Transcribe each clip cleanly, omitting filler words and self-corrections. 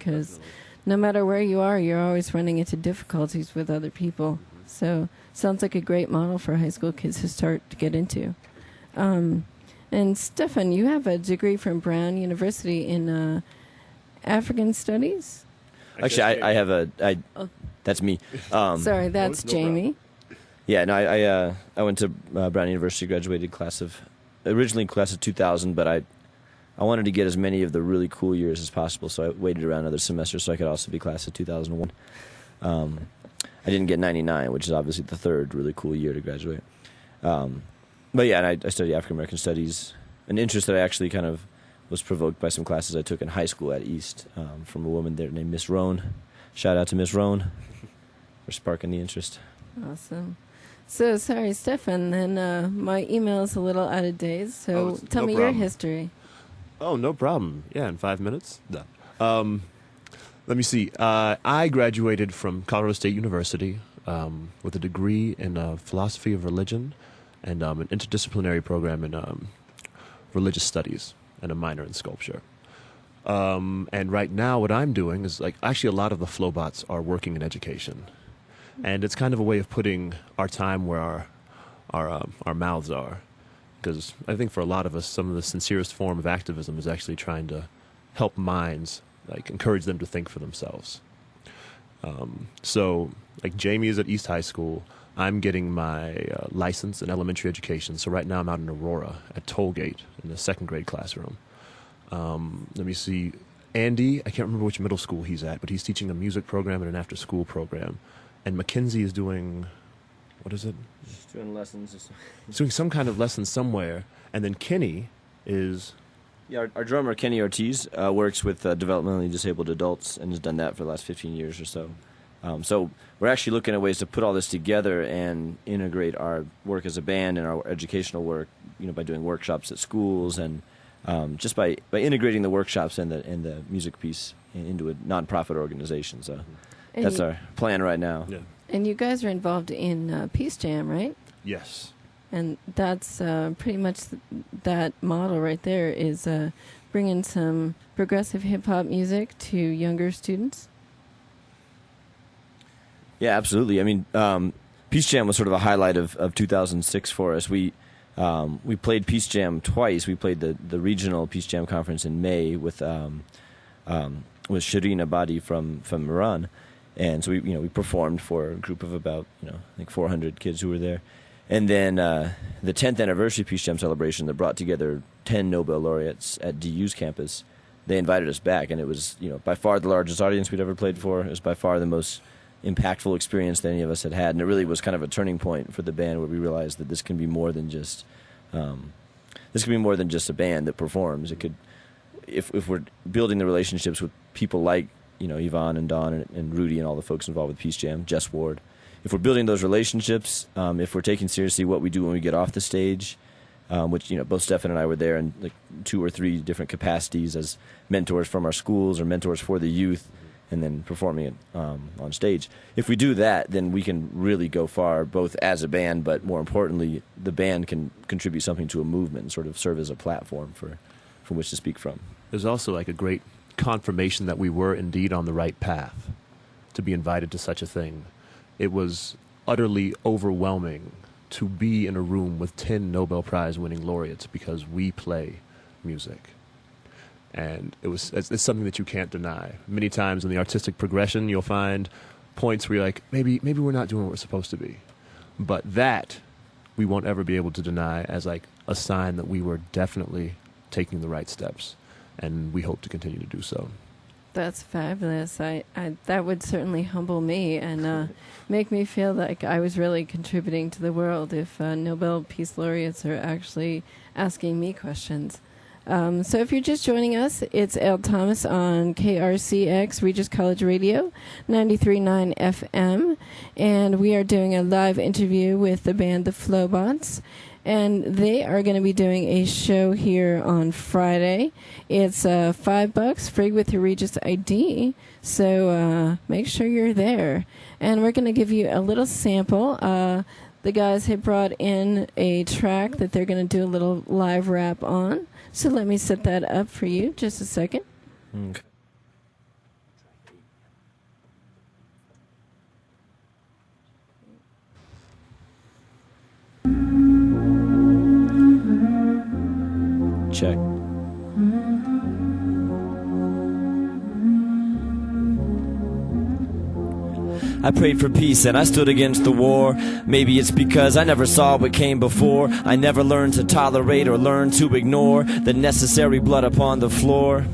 because no matter where you are, you're always running into difficulties with other people. So sounds like a great model for high school kids to start to get into. And Stefan, you have a degree from Brown University in African Studies? Actually, I have a... That's me. Sorry, that's Jamie. Yeah, no, I went to Brown University, graduated originally class of 2000, but I wanted to get as many of the really cool years as possible, so I waited around another semester so I could also be class of 2001. I didn't get 99, which is obviously the third really cool year to graduate. But yeah, and I studied African American Studies, an interest that I actually kind of was provoked by some classes I took in high school at East from a woman there named Miss Roan. Shout out to Miss Roan for sparking the interest. Awesome. So, sorry, Stefan, then my email is a little out of date, so tell me your history. Oh, no problem. Yeah, in 5 minutes. No. Let me see. I graduated from Colorado State University with a degree in philosophy of religion and an interdisciplinary program in religious studies and a minor in sculpture. And right now what I'm doing is, actually a lot of the Flobots are working in education. And it's kind of a way of putting our time where our mouths are. Because I think for a lot of us, some of the sincerest form of activism is actually trying to help minds, encourage them to think for themselves. So, Jamie is at East High School. I'm getting my license in elementary education. So right now I'm out in Aurora at Tollgate in the second grade classroom. Let me see. Andy, I can't remember which middle school he's at, but he's teaching a music program and an after-school program. And Mackenzie is doing, what is it? Just doing lessons. He's doing some kind of lesson somewhere. And then Kenny is... Yeah, our drummer, Kenny Ortiz, works with developmentally disabled adults and has done that for the last 15 years or so. So we're actually looking at ways to put all this together and integrate our work as a band and our educational work, by doing workshops at schools and just by integrating the workshops and the music piece into a nonprofit organization. So that's our plan right now. Yeah. And you guys are involved in Peace Jam, right? Yes. And that's pretty much that model right there is bringing some progressive hip-hop music to younger students. Yeah, absolutely. I mean, Peace Jam was sort of a highlight of 2006 for us. We played Peace Jam twice. We played the regional Peace Jam conference in May with Shireen Abadi from Iran. And so we performed for a group of about, I think 400 kids who were there. And then the 10th anniversary Peace Jam celebration that brought together 10 Nobel laureates at DU's campus, they invited us back. And it was, by far the largest audience we'd ever played for. It was by far the most impactful experience that any of us had. And it really was kind of a turning point for the band where we realized that this can be more than just a band that performs. It could, if we're building the relationships with people like, Yvonne and Don and Rudy and all the folks involved with Peace Jam, Jess Ward, if we're building those relationships, if we're taking seriously what we do when we get off the stage, which, both Stefan and I were there in 2 or 3 different capacities as mentors from our schools or mentors for the youth, and then performing it on stage. If we do that, then we can really go far, both as a band, but more importantly, the band can contribute something to a movement and sort of serve as a platform from which to speak from. There's also a great confirmation that we were indeed on the right path to be invited to such a thing. It was utterly overwhelming to be in a room with 10 Nobel Prize winning laureates because we play music. And it's something that you can't deny. Many times in the artistic progression, you'll find points where you're like, maybe we're not doing what we're supposed to be. But that we won't ever be able to deny as a sign that we were definitely taking the right steps. And we hope to continue to do so. That's fabulous. I that would certainly humble me and make me feel like I was really contributing to the world if Nobel Peace Laureates are actually asking me questions. So if you're just joining us, it's Elle Thomas on KRCX, Regis College Radio, 93.9 FM. And we are doing a live interview with the band The Flobots. And they are going to be doing a show here on Friday. It's $5, free with your Regis ID. So make sure you're there. And we're going to give you a little sample. The guys have brought in a track that they're going to do a little live rap on. So let me set that up for you. Just a second. Okay. check. I prayed for peace and I stood against the war. Maybe it's because I never saw what came before. I never learned to tolerate or learn to ignore the necessary blood upon the floor.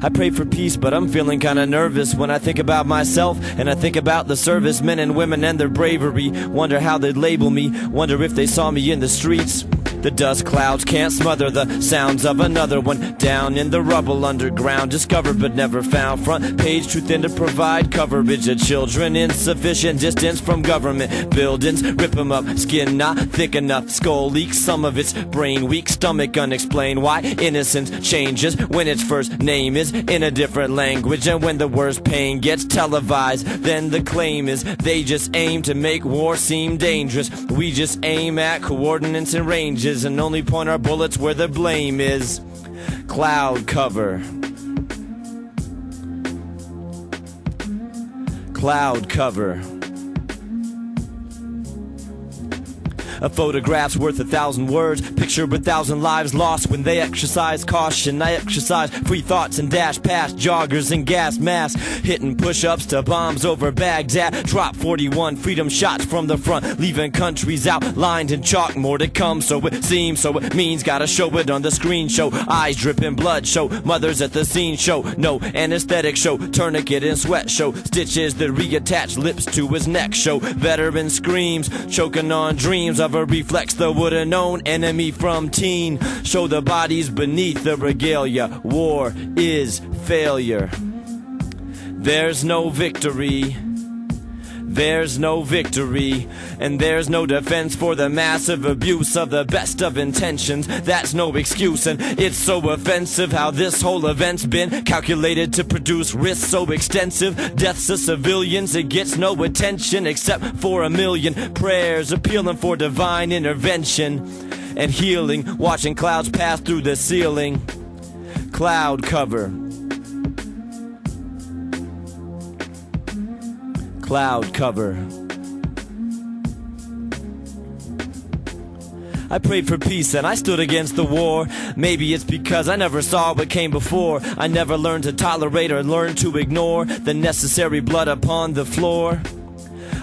I prayed for peace, but I'm feeling kinda nervous when I think about myself and I think about the servicemen and women and their bravery. Wonder how they'd label me, wonder if they saw me in the streets. The dust clouds can't smother the sounds of another one. Down in the rubble underground, discovered but never found. Front page truth in to provide coverage of children. Insufficient distance from government buildings. Rip 'em up, skin not thick enough. Skull leaks, some of its brain weak. Stomach unexplained why innocence changes when its first name is in a different language. And when the worst pain gets televised, then the claim is they just aim to make war seem dangerous. We just aim at coordinates and ranges and only point our bullets where the blame is. Cloud cover. Cloud cover. A photograph's worth 1,000 words. Picture 1,000 lives lost when they exercise caution. I exercise free thoughts and dash past joggers and gas masks. Hitting push-ups to bombs over Baghdad. Drop 41 freedom shots from the front, leaving countries outlined in chalk. More to come, so it seems, so it means. Gotta show it on the screen. Show eyes dripping blood. Show mothers at the scene. Show no anesthetic. Show tourniquet and sweat. Show stitches that reattach lips to his neck. Show veteran screams, choking on dreams of a reflex that would've known enemy from teen. Show the bodies beneath the regalia. War is failure. There's no victory. There's no victory, and there's no defense for the massive abuse of the best of intentions. That's no excuse, and it's so offensive how this whole event's been calculated to produce risks so extensive. Deaths of civilians, it gets no attention except for a million prayers appealing for divine intervention and healing. Watching clouds pass through the ceiling. Cloud cover. Cloud cover. I prayed for peace and I stood against the war. Maybe it's because I never saw what came before. I never learned to tolerate or learn to ignore the necessary blood upon the floor.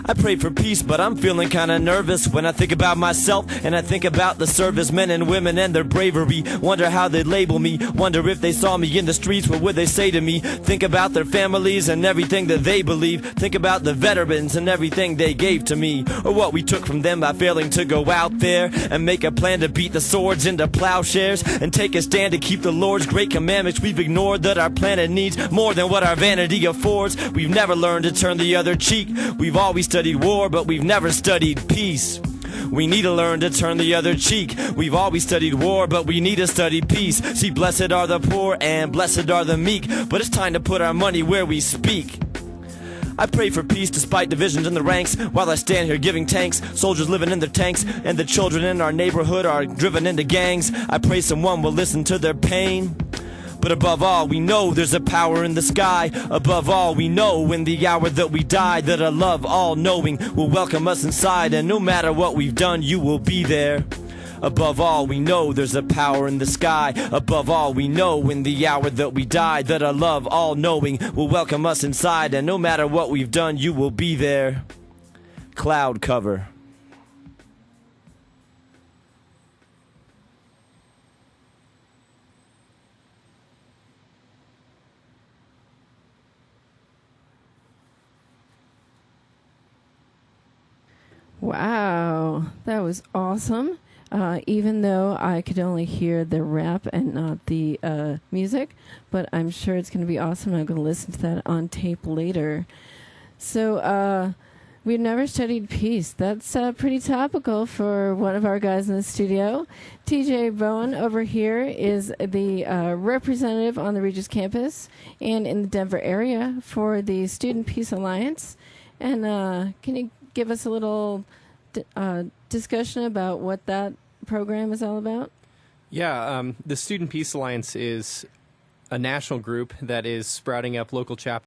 I prayed for peace, but I'm feeling kinda nervous when I think about myself and I think about the servicemen and women and their bravery. Wonder how they'd label me, wonder if they saw me in the streets, what would they say to me? Think about their families and everything that they believe. Think about the veterans and everything they gave to me, or what we took from them by failing to go out there and make a plan to beat the swords into plowshares and take a stand to keep the Lord's great commandments. We've ignored that our planet needs more than what our vanity affords. We've never learned to turn the other cheek. We've always studied war, but we've never studied peace. We need to learn to turn the other cheek. We've always studied war, but we need to study peace. See, blessed are the poor and blessed are the meek, but it's time to put our money where we speak. I pray for peace despite divisions in the ranks, while I stand here giving thanks. Soldiers living in their tanks, and the children in our neighborhood are driven into gangs. I pray someone will listen to their pain. But above all, we know there's a power in the sky. Above all, we know in the hour that we die that a love all-knowing will welcome us inside. And no matter what we've done, you will be there. Above all, we know there's a power in the sky. Above all, we know in the hour that we die that a love all-knowing will welcome us inside. And no matter what we've done, you will be there. Cloud cover. Wow, that was awesome. Even though I could only hear the rap and not the music, but I'm sure it's going to be awesome. I'm going to listen to that on tape later. So we've never studied peace. That's pretty topical for one of our guys in the studio. TJ Bowen over here is the representative on the Regis campus and in the Denver area for the Student Peace Alliance. And can you give us a little discussion about what that program is all about? Yeah, the Student Peace Alliance is a national group that is sprouting up local chapters